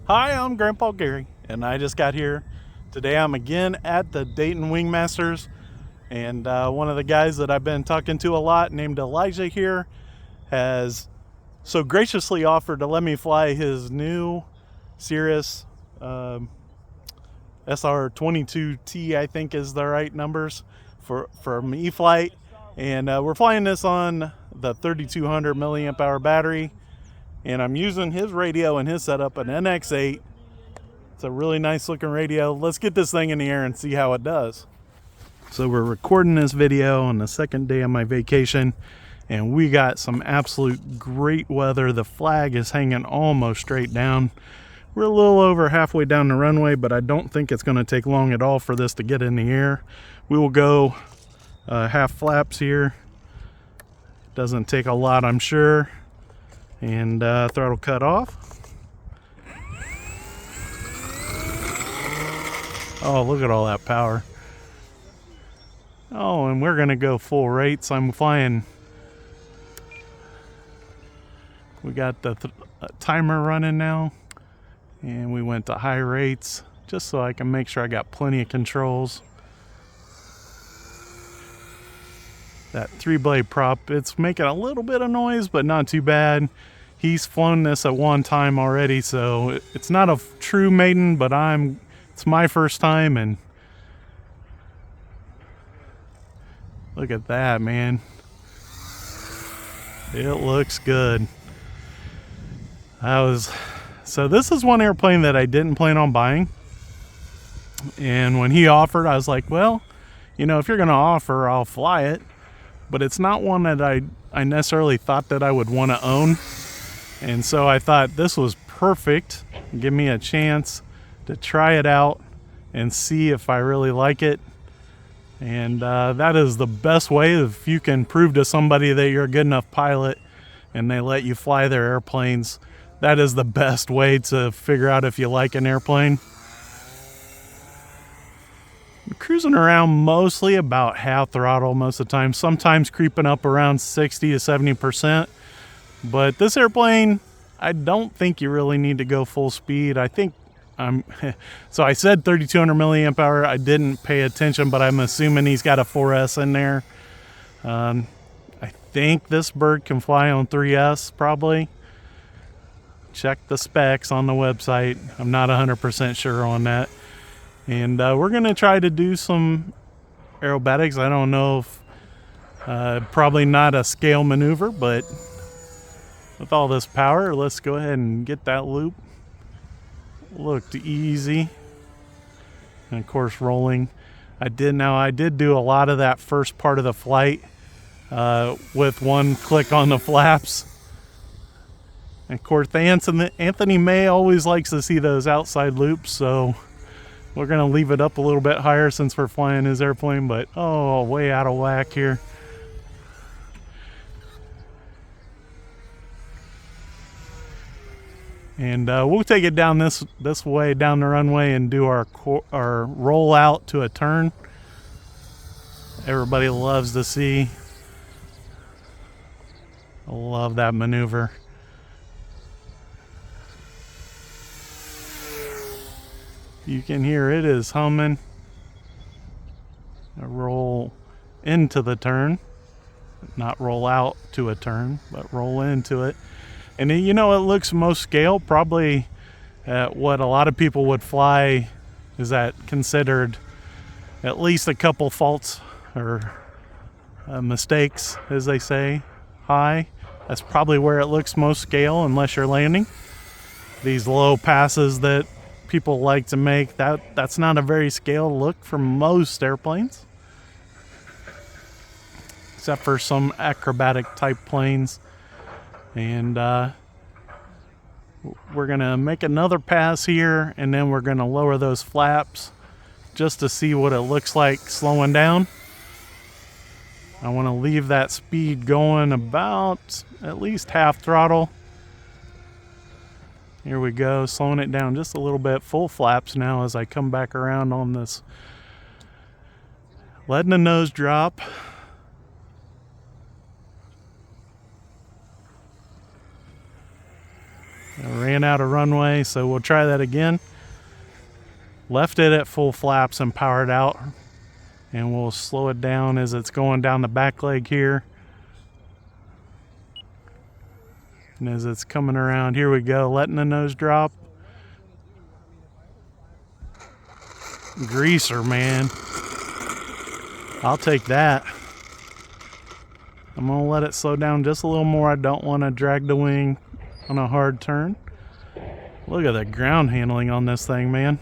Hi, I'm Grandpa Gary, and I just got here. Today I'm again at the Dayton Wingmasters, and one of the guys that I've been talking to a lot, named Elijah here, has so graciously offered to let me fly his new Cirrus SR22T, I think is the right numbers, from E-flite. And we're flying this on the 3200 milliamp hour battery, and I'm using his radio and his setup, an NX8. It's a really nice looking radio. Let's get this thing in the air and see how it does. So we're recording this video on the second day of my vacation, and we got some absolute great weather. The flag is hanging almost straight down. We're a little over halfway down the runway, but I don't think it's going to take long at all for this to get in the air. We will go half flaps here. Doesn't take a lot, I'm sure. And throttle cut off. Oh, look at all that power. Oh, and we're gonna go full rates. I'm flying. We got the timer running now, and we went to high rates just so I can make sure I got plenty of controls. That 3-blade prop, it's making a little bit of noise, but not too bad. He's flown this at one time already, so it's not a true maiden, but it's my first time, and look at that, man. It looks good. So this is one airplane that I didn't plan on buying, and when he offered, I was like, well, you know, if you're gonna offer, I'll fly it. But it's not one that I necessarily thought that I would want to own. And so I thought this was perfect. Give me a chance to try it out and see if I really like it. And that is the best way. If you can prove to somebody that you're a good enough pilot and they let you fly their airplanes, that is the best way to figure out if you like an airplane. I'm cruising around mostly about half throttle most of the time, sometimes creeping up around 60 to 70%. But this airplane, I don't think you really need to go full speed. I think so I said 3200 milliamp hour. I didn't pay attention, but I'm assuming he's got a 4S in there. I think this bird can fly on 3S probably. Check the specs on the website. I'm not 100% sure on that. And we're going to try to do some aerobatics. I don't know if, probably not a scale maneuver, but with all this power, let's go ahead and get that loop. Looked easy. And of course, rolling. I did do a lot of that first part of the flight with one click on the flaps. And of course, Anthony May always likes to see those outside loops, so we're going to leave it up a little bit higher since we're flying his airplane, but oh, way out of whack here. And we'll take it down this way down the runway and do our roll out to a turn. Everybody loves to see. I love that maneuver. You can hear it is humming. A roll into the turn, not roll out to a turn, but roll into it. And you know, it looks most scale, probably at what a lot of people would fly is that considered at least a couple faults or mistakes, as they say, high. That's probably where it looks most scale unless you're landing. These low passes that people like to make, that's not a very scale look for most airplanes, except for some acrobatic type planes. And we're gonna make another pass here, and then we're gonna lower those flaps just to see what it looks like slowing down. I want to leave that speed going about at least half throttle. Here we go, slowing it down just a little bit. Full flaps now as I come back around on this. Letting the nose drop. I ran out of runway, so we'll try that again. Left it at full flaps and powered out, and we'll slow it down as it's going down the back leg here. And as it's coming around, here we go, letting the nose drop. Greaser, man. I'll take that. I'm gonna let it slow down just a little more. I don't want to drag the wing on a hard turn. Look at the ground handling on this thing, man.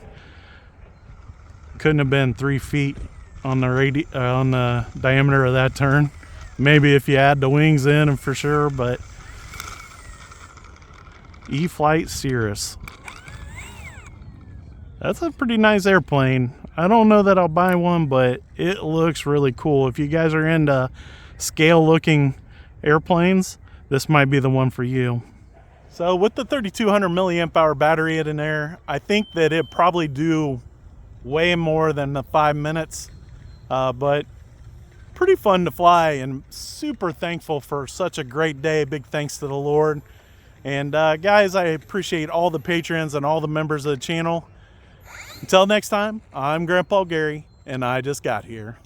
Couldn't have been 3 feet on the diameter of that turn. Maybe if you add the wings in, and for sure, but E-flite Cirrus. That's a pretty nice airplane. I don't know that I'll buy one, but it looks really cool. If you guys are into scale looking airplanes, this might be the one for you. So with the 3200 milliamp hour battery in there, I think that it probably do way more than the 5 minutes, but pretty fun to fly, and super thankful for such a great day. Big thanks to the Lord. And guys, I appreciate all the patrons and all the members of the channel. Until next time, I'm Grandpa Gary, and I just got here.